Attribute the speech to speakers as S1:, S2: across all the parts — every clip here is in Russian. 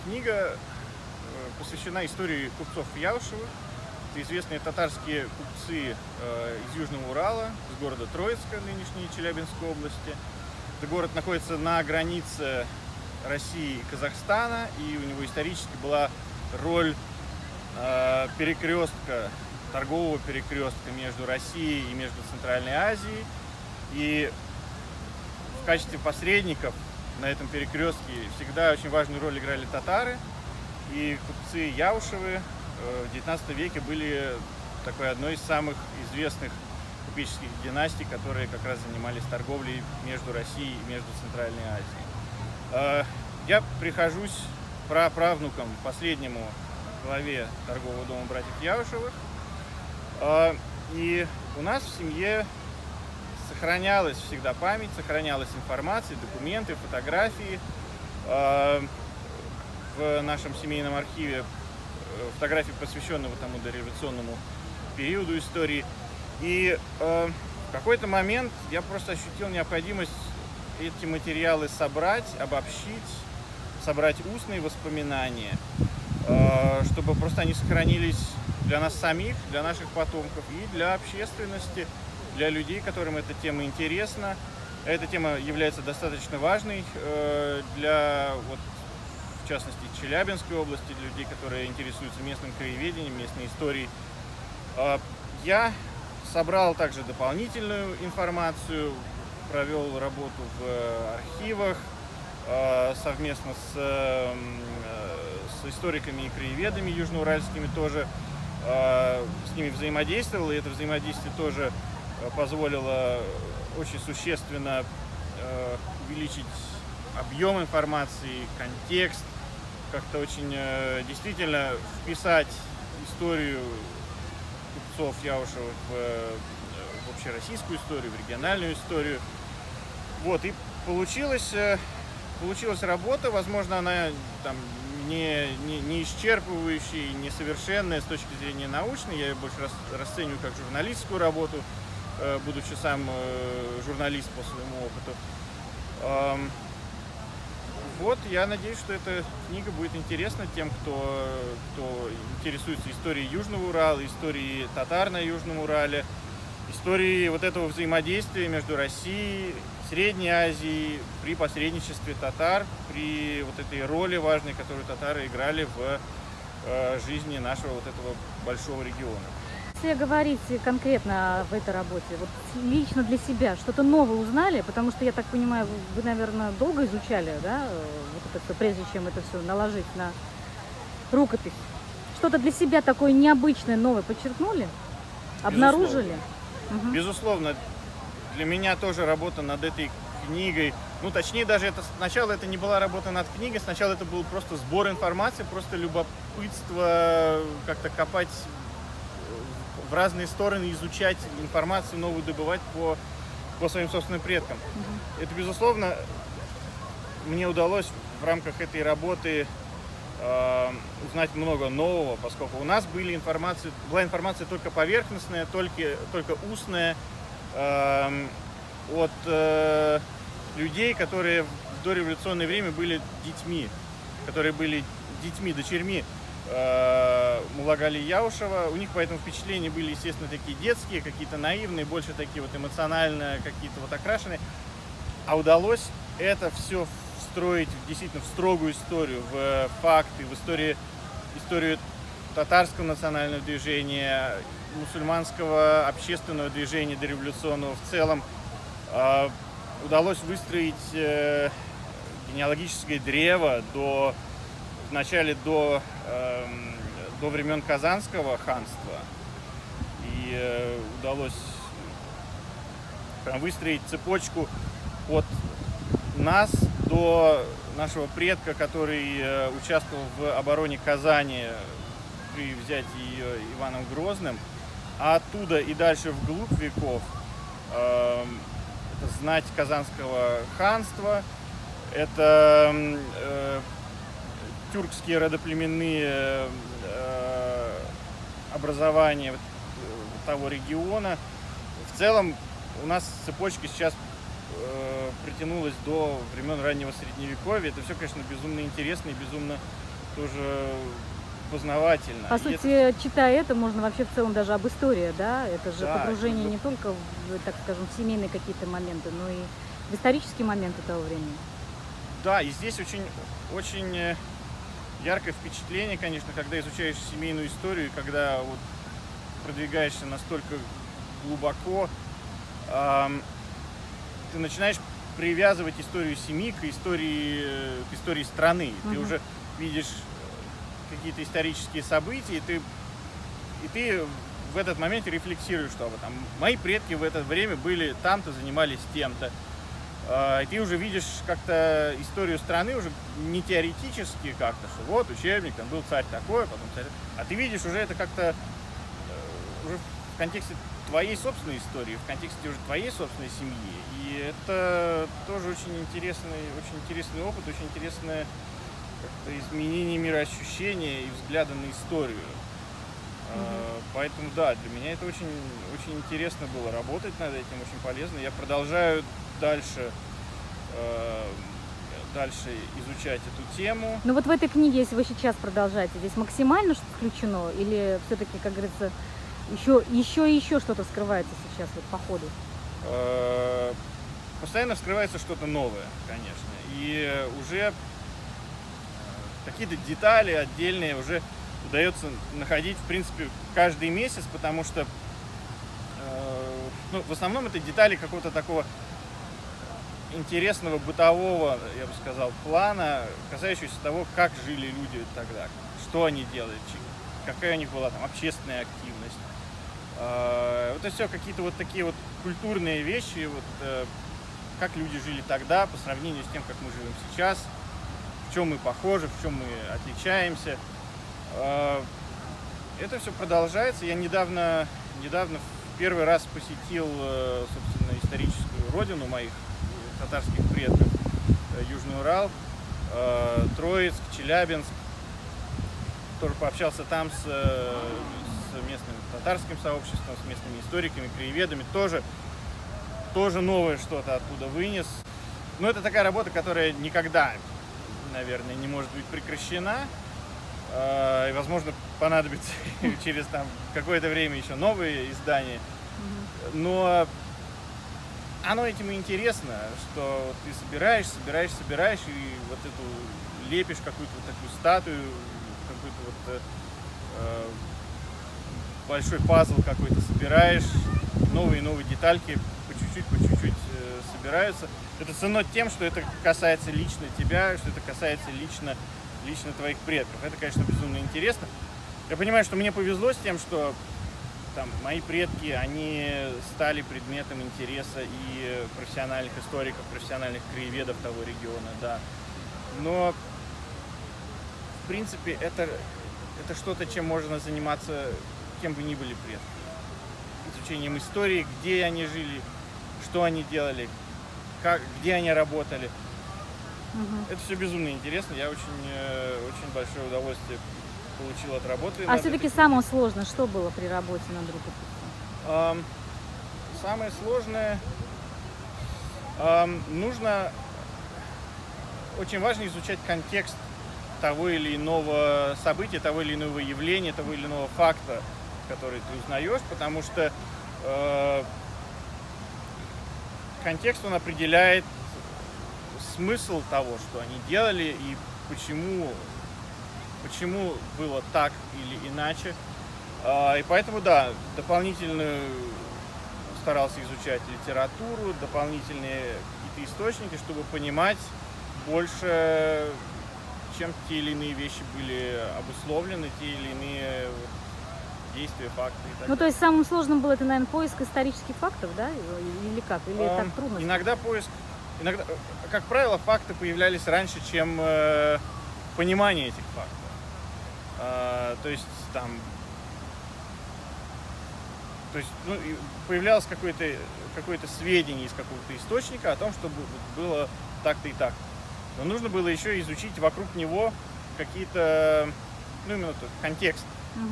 S1: Книга посвящена истории купцов Яушевых. Это известные татарские купцы из Южного Урала, из города Троицка, нынешней Челябинской области. Этот город находится на границе России и Казахстана, и у него исторически была роль перекрестка, торгового перекрестка между Россией и между Центральной Азией. И в качестве посредников на этом перекрестке всегда очень важную роль играли татары. И купцы Яушевы в XIX веке были такой одной из самых известных купеческих династий, которые как раз занимались торговлей между Россией и между Центральной Азией. Я прихожусь праправнуком, последнему главе торгового дома братьев Яушевых. И у нас в семье сохранялась всегда память, сохранялась информация, документы, фотографии. В нашем семейном архиве фотографии, посвященного тому дореволюционному периоду истории. И в какой-то момент я просто ощутил необходимость эти материалы собрать, обобщить, собрать устные воспоминания, чтобы просто они сохранились для нас самих, для наших потомков и для общественности, для людей, которым эта тема интересна. Эта тема является достаточно важной для, в частности, Челябинской области, для людей, которые интересуются местным краеведением, местной историей. Я собрал также дополнительную информацию, провел работу в архивах совместно с историками и краеведами южноуральскими тоже. С ними взаимодействовал, и это взаимодействие тоже позволило очень существенно увеличить объем информации, контекст, как-то очень действительно вписать историю купцов Яушевых в общероссийскую историю, в региональную историю. И получилась работа, возможно, она там не исчерпывающая, несовершенная с точки зрения научной. Я ее больше расцениваю как журналистскую работу, будучи сам журналист по своему опыту. Я надеюсь, что эта книга будет интересна тем, кто интересуется историей Южного Урала, историей татар на Южном Урале, историей этого взаимодействия между Россией, Средней Азией при посредничестве татар, при этой роли важной, которую татары играли в жизни нашего этого большого региона.
S2: Если говорить конкретно в этой работе, лично для себя что-то новое узнали, потому что, я так понимаю, вы, наверное, долго изучали, да, это все, прежде чем это все наложить на рукопись. Что-то для себя такое необычное, новое подчеркнули? Обнаружили?
S1: Безусловно, для меня тоже работа над этой книгой, точнее даже сначала это не была работа над книгой, сначала это был просто сбор информации, просто любопытство, как-то копать в разные стороны, изучать информацию новую, добывать по своим собственным предкам. Это, безусловно, мне удалось в рамках этой работы узнать много нового, поскольку у нас была информация только поверхностная, только устная, от людей, которые в дореволюционное время были детьми, дочерьми Мулагали Яушева. У них поэтому впечатления были, естественно, такие детские, какие-то наивные, больше такие эмоционально, какие-то окрашенные. А удалось это все встроить действительно в строгую историю, в факты, в историю татарского национального движения, мусульманского общественного движения дореволюционного в целом. Удалось выстроить генеалогическое древо вначале до времен Казанского ханства. И удалось выстроить цепочку от нас до нашего предка, который участвовал в обороне Казани при взятии ее Иваном Грозным, а оттуда и дальше вглубь веков это знать Казанского ханства, это тюркские родоплеменные образования того региона. В целом у нас цепочка сейчас притянулась до времен раннего Средневековья. Это все, конечно, безумно интересно и безумно тоже познавательно.
S2: По
S1: И
S2: сути, читая это, можно вообще в целом даже об истории, да? Это же
S1: Да,
S2: погружение
S1: ну,
S2: не только в, так скажем, в семейные какие-то моменты, но и в исторические моменты того времени.
S1: да, и здесь очень яркое впечатление, конечно, когда изучаешь семейную историю, и когда вот продвигаешься настолько глубоко, ам, ты начинаешь привязывать историю семьи к истории страны. Ты
S2: Мгм.
S1: уже видишь какие-то исторические события, и ты в этот момент рефлексируешь, что там мои предки в это время были там-то, занимались тем-то. И ты уже видишь как-то историю страны уже не теоретически как-то, что вот учебник, там был царь такой, потом царь... А ты видишь уже это как-то уже в контексте твоей собственной истории, в контексте уже твоей собственной семьи. И это тоже очень интересный опыт, очень интересное как-то изменение мироощущения и взгляда на историю. Поэтому да, для меня это очень интересно было работать над этим, очень полезно. Я продолжаю дальше изучать эту тему.
S2: Ну вот в этой книге, если вы сейчас продолжаете, здесь максимально что включено или все-таки, как говорится, еще что-то скрывается сейчас вот по ходу?
S1: Постоянно вскрывается что-то новое, конечно. И уже какие-то детали отдельные уже удается находить, в принципе, каждый месяц, потому что в основном это детали какого-то такого интересного бытового, я бы сказал, плана, касающегося того, как жили люди тогда, что они делали, какая у них была там общественная активность. Вот это все какие-то вот такие вот культурные вещи, вот, как люди жили тогда по сравнению с тем, как мы живем сейчас, в чем мы похожи, в чем мы отличаемся. Это все продолжается. Я недавно в первый раз посетил, собственно, историческую родину моих татарских предков, Южный Урал, Троицк, Челябинск. Тоже пообщался там с местным татарским сообществом, с местными историками, краеведами. Тоже новое что-то оттуда вынес. Но это такая работа, которая никогда, наверное, не может быть прекращена. И, возможно, понадобится через там какое-то время еще новые издания. Но оно этим и интересно, что ты собираешь, и вот эту лепишь какую-то вот такую статую, какой-то вот большой пазл какой-то собираешь, новые детальки по чуть-чуть собираются. Это ценно тем, что это касается лично тебя, что это касается лично твоих предков. Это, конечно, безумно интересно. Я понимаю, что мне повезло с тем, что там мои предки, они стали предметом интереса и профессиональных историков, профессиональных краеведов того региона, да. Но, в принципе, это что-то, чем можно заниматься, кем бы ни были предки. Изучением истории, где они жили, что они делали, где они работали. Это все безумно интересно. Я очень большое удовольствие получил от работы.
S2: А все-таки самое сложное, что было при работе над рукописью?
S1: Самое сложное, очень важно изучать контекст того или иного события, того или иного явления, того или иного факта, который ты узнаешь, потому что контекст, он определяет смысл того, что они делали и почему было так или иначе. И поэтому, да, дополнительно старался изучать литературу, дополнительные какие-то источники, чтобы понимать больше, чем те или иные вещи были обусловлены, те или иные действия, факты и так далее.
S2: Ну, то есть самым сложным было это, наверное, поиск исторических фактов, да? Или как? Или так трудно?
S1: Иногда, как правило, факты появлялись раньше, чем понимание этих фактов. То есть появлялось какое-то сведение из какого-то источника о том, что было так-то и так. Но нужно было еще изучить вокруг него какие-то, именно контекст.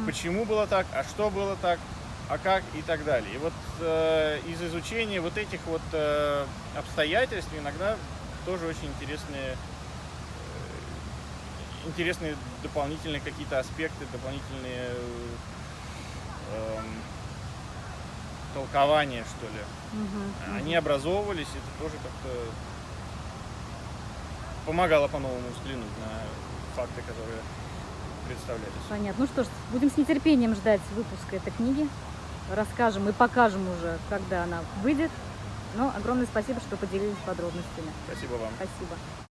S1: Почему было так, а что было так, а как и так далее. И вот из изучения вот этих вот обстоятельств иногда тоже очень интересные дополнительные какие-то аспекты, дополнительные толкования, что ли. Они образовывались, это тоже как-то помогало по-новому взглянуть на факты, которые представлялись.
S2: Понятно. Ну что ж, будем с нетерпением ждать выпуска этой книги. Расскажем и покажем уже, когда она выйдет. Но огромное спасибо, что поделились подробностями.
S1: Спасибо вам.
S2: Спасибо.